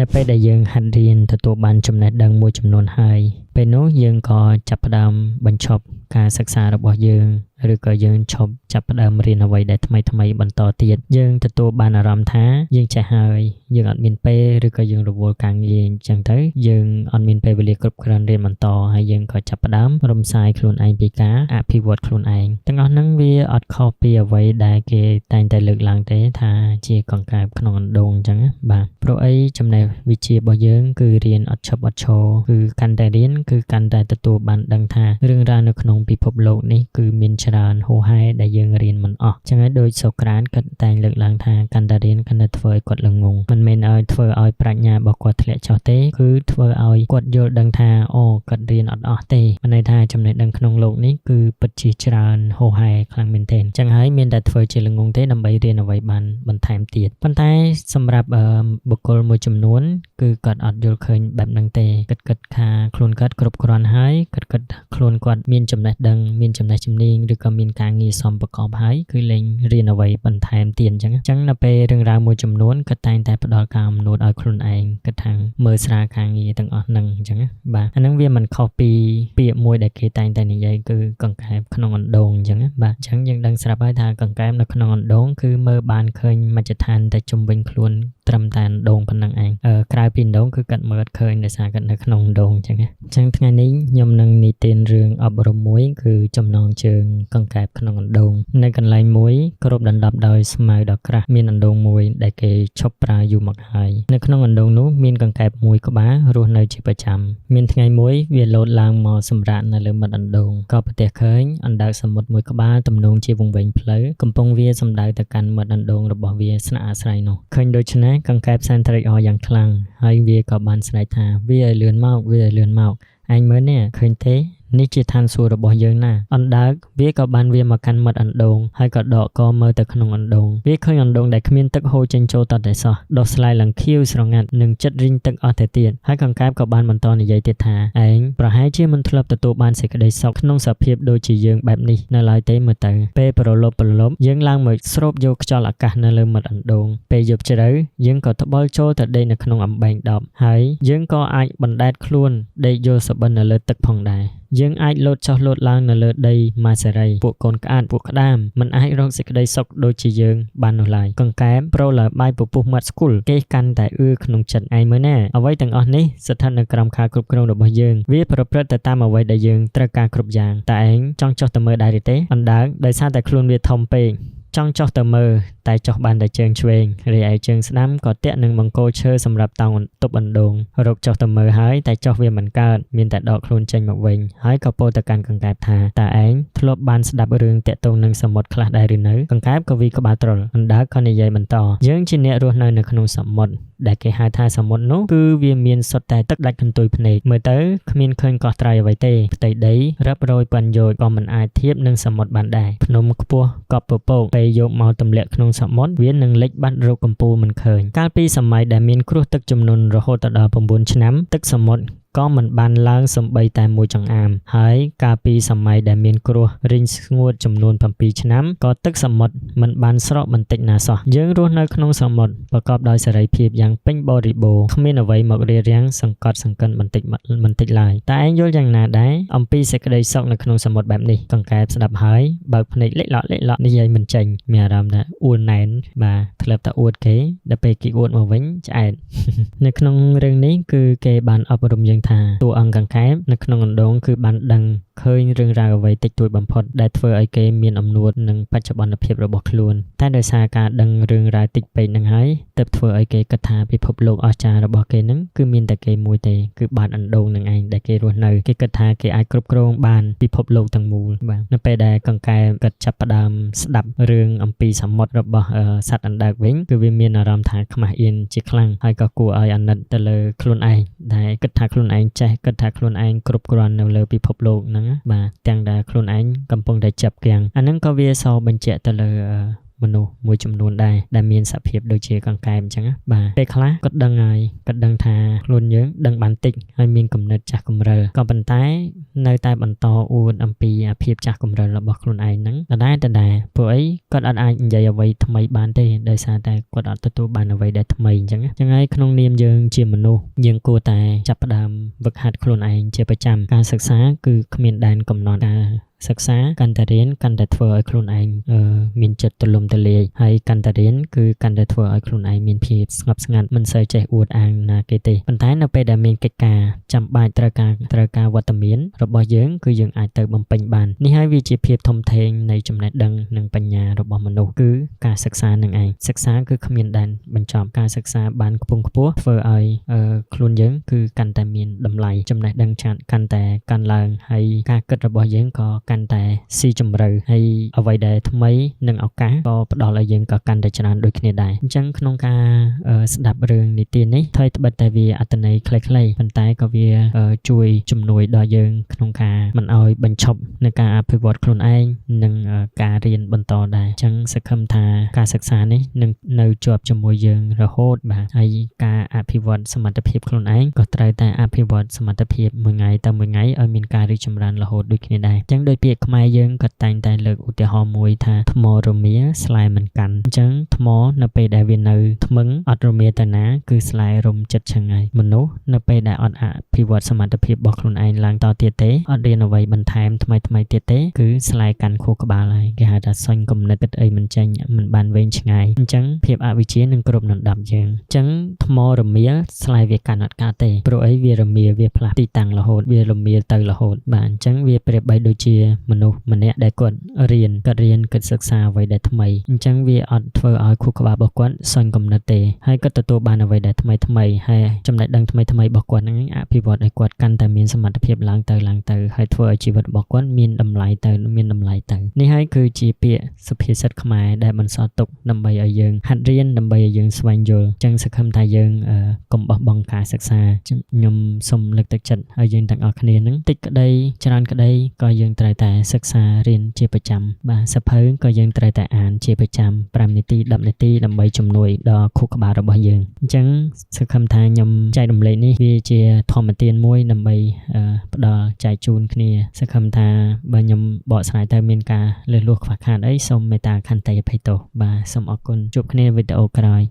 នៅពេលដែលយើងហាត់រៀនទទួលបានចំណេះដឹងមួយចំនួនហើយពេលនោះយើងក៏ចាប់ផ្ដើមបញ្ឈប់ការសិក្សារបស់យើងឬក៏យើងចាប់ផ្ដើមរៀនអ្វីដែលថ្មីបន្តទៀតយើងទទួលបានអារម្មណ៍ថាយើងចេះហើយយើងអត់មានពេលឬក៏យើងរវល់ការងារអញ្ចឹងទៅយើងអត់មានពេលវេលាគ្រប់គ្រាន់រៀនបន្តហើយយើងក៏ចាប់ផ្ដើមរំសាយខ្លួនឯងពីការអភិវឌ្ឍខ្លួនឯងទាំងអស់ហ្នឹងវាអត់ខុសពីអ្វីដែលគេតែងតែលើកឡើងទេថាជាកង្កែបក្នុងអណ្ដូងអញ្ចឹងបាទព្រោះអីចំណេះវិជ្ជារបស់យើងគឺរៀនអត់ឈប់អត់ឈរគឺកាន់តែរៀនគឺកាន់តែទទួលបានដឹងថារឿងរ៉ាវនៅក្នុងពិភពលោកនេះគឺមានច្រើនហួសហេតុដែលយើងរៀនមិនអស់ចឹងហើយដោយសូក្រាតគាត់តែងលើកឡើងថាកាន់តែរៀនកាន់តែធ្វើឲ្យគាត់ល្ងងមិនមែនឲ្យធ្វើឲ្យប្រាជ្ញារបស់គាត់ធ្លាក់ចុះទេគឺធ្វើឲ្យគាត់យល់ដឹងថាអូគាត់រៀនអត់អស់ទេមានន័យថាចំណេះដឹងក្នុងโลกនេះគឺពិតជាច្រើនហួសហេតុខ្លាំងមែនទែនចឹងហើយមានតែធ្វើជាល្ងងទេដើម្បីរៀនអ្វីបានបន្ថែមទៀតប៉ុន្តែសម្រាប់បុគ្គលមួយចំនួនគឺគាត់អត់យល់ឃើញបែបហ្នឹងទេគិតថាខ្លួនគាត់គ្រប់គ្រាន់ហើយគិតខ្លួនគាត់មានចំណេះដឹងមានចំណេះជំនាញឬក៏មានការងារសមប្រកបហើយគឺលែងរៀនអ្វីបន្ថែមទៀតអញ្ចឹងនៅពេលរឿងរ៉ាវមួយចំនួនគាត់តែងតែផ្ដល់ការអំណួតឲ្យខ្លួនឯងគិតថាមើលស្រាលការងារទាំងអស់ហ្នឹងអញ្ចឹងបាទអាហ្នឹងវាមិនខុសពីពាក្យមួយដែលគេតែងតែនិយាយគឺកង្កែបក្នុងអណ្ដូងអញ្ចឹងបាទអញ្ចឹងយើងដឹងស្រាប់ហើយថាកង្កែបនៅក្នុងអណ្ដូងគឺមើលបានឃើញមជ្ឈដ្ឋានតែជុំវិញខ្លួនត្រឹមតែអណ្ដូងប៉ុណ្ណឹងឯងក្រៅពីអណ្ដូងគឺគាត់មើលអត់ឃើញដោយសារគាត់នៅក្នុងអណ្ដូងអញ្ចឹងថ្ងៃនេះខ្ញុំនឹងនិទានរឿងអប់រំមួយគឺចំណងជើងកង្កែបក្នុងអណ្ដូងនៅកន្លែងមួយគ្របដណ្ដប់ដោយស្មៅដ៏ក្រាស់មានអណ្ដូងមួយដែលគេឈប់ប្រើយូរមកហើយនៅក្នុងអណ្ដូងនោះមានកង្កែបមួយក្បាលរស់នៅជាប្រចាំមានថ្ងៃមួយវាលោតឡើងមកសម្រាកនៅលើមាត់អណ្ដូងក៏ប្រទះឃើញអណ្ដើកសមុទ្រមួយក្បាលទំនងជាវង្វេងផ្លូវកំពុងវាសម្ដៅទៅកាន់មាត់អណ្ដូងរបស់វាស្នាក់អាស្រ័យនោះឃើញដូច្នេះកង្កែបសែនត្រេកអរយ៉ាងខ្លាំងហើយវាក៏បានស្រែកថាវាឲ្យលឿនមកវាឲ្យលឿនមកឯងមើលនេះឃើញទេនេះជាឋានសួគ៌របស់យើងណាអណ្ដើកវាក៏បានវាមកកាន់មាត់អណ្ដូងហើយក៏ដកកមើលទៅក្នុងអណ្ដូងវាឃើញអណ្ដូងដែលគ្មានទឹកហូរចេញចូលតតែសោះដុះស្លែឡើងខៀវស្រងាត់និងចិត្តរីងទឹកអស់ទៅទៀតហើយកង្កែបក៏បានបន្តនិយាយទៀតថាឯងប្រហែលជាមិនធ្លាប់ទទួលបានសេចក្តីសុខក្នុងសភាពដូចជាយើងបែបនេះនៅឡើយទេមើលទៅពេលប្រឡប់យើងឡើងមកស្រូបយកខ្យល់អាកាសនៅលើមាត់អណ្ដូងពេលយប់ជ្រៅយើងក៏ត្បល់ចូលទៅដេកនៅក្នុងអំបែងដបហើយយើងក៏អាចបណ្ដែតខ្លួនដេកយល់សុបិននៅលើទឹកផងដែរយើងអាចលោតចុះលោតឡើងនៅលើដីម៉ាសេរីពួកកូនក្អាតពួកក្តាមមិនអាចរកសេចក្តីសុខដូចជាយើងបាននោះឡើយកង្កែបប្រូលបាយពពុះមាត់ស្គូលគេកាន់តែក្នុងចិត្តឯងមើលណាអ្វីទាំងអស់នេះស្ថិតនៅក្រោមការគ្រប់គ្រងរបស់យើងវាប្រព្រឹត្តទៅតាមអ្វីដែលយើងត្រូវការគ្រប់យ៉ាងតែឯងចង់ចុះទៅមើលដែរទេអណ្ដើកដោយសារតែខ្លួនវាធំពេកចង់ចុះទៅមើលតែចុះបានតែជើងឆ្វេងរីឯជើងស្ដាំក៏ទាក់នឹងបង្គោលឈើសម្រាប់តោងទប់អណ្ដូងរកចុះទៅមើលហើយតែចុះវាមិនកើតមានតែដកខ្លួនចេញមកវិញហើយក៏ពោលទៅកាន់កង្កែបថាតើឯងធ្លាប់បានស្ដាប់រឿងតាក់ទងនឹងសមុទ្រខ្លះដែរឬនៅកង្កែបក៏វាក្បាលត្រុលអណ្ដើកក៏និយាយបន្តយើងជាអ្នករស់នៅក្នុងសមុទ្រដែលគេហៅថាសមុទ្រនោះគឺវាមានសុទ្ធតែទឹកដាច់កន្ទុយភ្នែកមើលទៅគ្មានឃើញកោះត្រៃអ្វីទេផ្ទៃដីរាប់រយពាន់យោជន៍ក៏មិនអាចធៀបនឹងសមុទ្របានដែរភ្នំខ្ពស់កប់ពពកពេលយកមកទម្លាក់ក្នុងសមុទ្រវានឹងលិចបាត់រកកំពូលមិនឃើញកាលពីសម័យដែលមានគ្រោះទឹកជំនន់រហូតដល់9ឆ្នាំទឹកសមុទ្រក៏មិនបានឡើងសំបីតែមួយចង្អាមហើយកាលពីសម័យដែលមានគ្រោះរីងស្ងួតចំនួន7ឆ្នាំក៏ទឹកសមុទ្រមិនបានស្រកបន្តិចណាសោះយើងរស់នៅក្នុងសមុទ្រប្រកបដោយសេរីភាពយ៉ាងពេញបរិបូរណ៍គ្មានអ្វីមករារាំងសង្កត់សង្កិនបន្តិចឡើយតែឯងយល់យ៉ាងណាដែរអំពីសេចក្តីសុខនៅក្នុងសមុទ្របែបនេះកង្កែបស្ដាប់ហើយបើកភ្នែកលេចឡក់និយាយមិនចេញមានអារម្មណ៍ថាអួលណែនបាទធ្លាប់តែអួតគេដល់ពេលគេអួតមកវិញឆ្អែតនៅក្នុងរឿងនេះគឺគេបានអប់រំយើងថាតួអង្គកង្កែបនៅក្នុងអណ្ដូងគឺបានដឹងឃើញរឿងរ៉ាវអ្វីតិចតួចបំផុតដែលធ្វើឲ្យគេមានអំណួតនឹងបច្ចុប្បន្នភាពរបស់ខ្លួនតែដោយសារការដឹងរឿងរ៉ាវតិចពេកហ្នឹងហើយទើបធ្វើឲ្យគេគិតថាពិភពលោកអស្ចារ្យរបស់គេហ្នឹងគឺមានតែគេមួយទេគឺបាតអណ្ដូងនឹងឯងដែលគេរស់នៅគេគិតថាគេអាចគ្រប់គ្រងបានពិភពលោកទាំងមូលបាទនៅពេលដែលកង្កែបគាត់ចាប់ផ្ដើមស្ដាប់រឿងអំពីសមុទ្ររបស់សត្វអណ្ដើកវិញគឺវាមានអារម្មណ៍ថាខ្មាស់អៀនជាខ្លាំងហើយក៏គួរឲ្យអាណិតទៅលើខ្លួនឯងដែលគិតថាខ្លួនឯងចេះគិតថាខ្លួនឯងគ្រប់គ្រាន់នៅលើពិភពលោកហ្នឹងបាទទាំងដែលខ្លួនឯងកំពុងតែចាប់គាំងអាហ្នឹងក៏វាសបញ្ជាក់ទៅលើ មនុស្សមួយចំនួនដែរដែលមានសភាពដូចជាកង្កែបអញ្ចឹងណាបាទពេលខ្លះគាត់ដឹងហើយគាត់ដឹងថាខ្លួនយើងដឹងបានតិចហើយមានគំនិតចាស់គំរិលក៏ប៉ុន្តែនៅតែបន្តអួតអំពីអាភាពចាស់គំរិលរបស់ខ្លួនឯងហ្នឹងដដែលព្រោះអីគាត់អត់អាចនិយាយអ្វីថ្មីបានទេដោយសារតែគាត់អត់ទទួលបានអ្វីដែលថ្មីអញ្ចឹងហើយក្នុងនាមយើងជាមនុស្សយើងគួរតែចាប់ផ្ដើមវឹកហាត់ខ្លួនឯងជាប្រចាំការសិក្សាគឺគ្មានដែនកំណត់ការសិក្សាកាន់តែរៀនកាន់តែធ្វើឲ្យខ្លួនឯងមានចិត្តទូលំទូលាយហើយកាន់តែរៀនគឺកាន់តែធ្វើឲ្យខ្លួនឯងមានភាពស្ងប់ស្ងាត់មិនសូវចេះអួតអាងណាគេទេប៉ុន្តែនៅពេលដែលមានកិច្ចការចាំបាច់ត្រូវការវត្តមានរបស់យើងគឺយើងអាចទៅបំពេញបាននេះហើយវាជាភាពធំធេងនៃចំណេះដឹងនិងបញ្ញារបស់មនុស្សគឺការសិក្សានឹងឯងសិក្សាគឺគ្មានដែនបញ្ចប់ការសិក្សាបានខ្ពង់ខ្ពស់ធ្វើឲ្យខ្លួនយើងគឺកាន់តែមានតម្លៃចំណេះដឹងកាន់តែកាន់ឡើងហើយការគិតរបស់យើងក៏កាន់តែស៊ីជម្រៅហើយអ្វីដែលថ្មីនិងឱកាសក៏ផ្ដល់ឲ្យយើងក៏កាន់តែច្រើនដូចគ្នាដែរអញ្ចឹងក្នុងការស្ដាប់រឿងនីតិនេះថ្មីត្បិតតែវាអត្ថន័យខ្លីៗប៉ុន្តែក៏វាជួយជំនួយដល់យើងក្នុងការមិនឲ្យបញ្ឈប់នៅការអភិវឌ្ឍខ្លួនឯងនិងការរៀនបន្តដែរអញ្ចឹងសង្ឃឹមថាការសិក្សានេះនឹងនៅជាប់ជាមួយយើងរហូតបាទហើយការអភិវឌ្ឍសមត្ថភាពខ្លួនឯងក៏ត្រូវតែអភិវឌ្ឍសមត្ថភាពមួយថ្ងៃទៅមួយថ្ងៃឲ្យមានការរីកចម្រើនរហូតដូចគ្នាដែរអញ្ចឹងដោយពាក្យខ្មែរយើងក៏តែងតែលើកឧទាហរណ៍មួយថាថ្មរមៀស្លែមិនកាន់អញ្ចឹងថ្មនៅពេលដែលវានៅថ្មឹងអត់រមៀទៅណាគឺស្លែរំចិត្តឆ្ងាយមនុស្សនៅពេលដែលអត់អភិវឌ្ឍសមត្ថភាពរបស់ខ្លួនឯងឡើងតទៀតទេអត់រៀនអ្វីបន្ថែមថ្មីទៀតទេគឺស្លែកាន់ខួរក្បាលហើយគេហៅថាសុញគំនិតគិតអីមិនចេញមិនបានវែងឆ្ងាយអញ្ចឹងភាពអវិជ្ជានឹងគ្រប់ដណ្ដប់យើងអញ្ចឹងថ្មរមៀស្លែវាកាន់អត់កើតទេព្រោះអីវារមៀវាផ្លាស់ទីតាំងរហូតវារមៀទៅរហូតបាទអញ្ចឹងវាប្រៀបបីដូចជាមនុស្សម្នាក់ដែលគាត់រៀនគាត់សិក្សាអ្វីដែលថ្មីអញ្ចឹងវាអត់ធ្វើឲ្យខួរក្បាលរបស់គាត់សុញគំនិតទេហើយគាត់ទទួលបានអ្វីដែលថ្មីហើយចំណេះដឹងថ្មីរបស់គាត់ហ្នឹងអភិវឌ្ឍឲ្យគាត់កាន់តែមានសមត្ថភាពឡើងទៅហើយធ្វើឲ្យជីវិតរបស់គាត់មានតម្លៃទៅនេះហើយគឺជាពាក្យសុភាសិតខ្មែរដែលបន្សល់ទុកដើម្បីឲ្យយើងហាត់រៀនដើម្បីឲ្យយើងស្វែងយល់អញ្ចឹងសង្ឃឹមថាយើងកុំបោះបង់ការសិក្សាខ្ញុំសូមលើកទឹកចិត្តឲ្យយើងទាំងអស់គ្នានឹងតិចក្តីច្រើនក្តីក៏យើងត្រូវតែសិក្សារៀនជាប្រចាំបាទសភៅក៏យើងត្រូវតែអានជាប្រចាំ5នាទី10នាទីដើម្បីជំនួយដល់ខួរក្បាលរបស់យើងអញ្ចឹងសង្ឃឹមថាខ្ញុំចែករំលែកនេះវាជាធម្មទានមួយដើម្បីផ្ដល់ចែកជូនគ្នាសង្ឃឹមថាបើខ្ញុំបកស្រាយទៅមានការលើសលួសខ្វះខាតអីសូមមេត្តាខន្តីអភ័យទោសបាទសូមអរគុណជួបគ្នាវីដេអូក្រោយ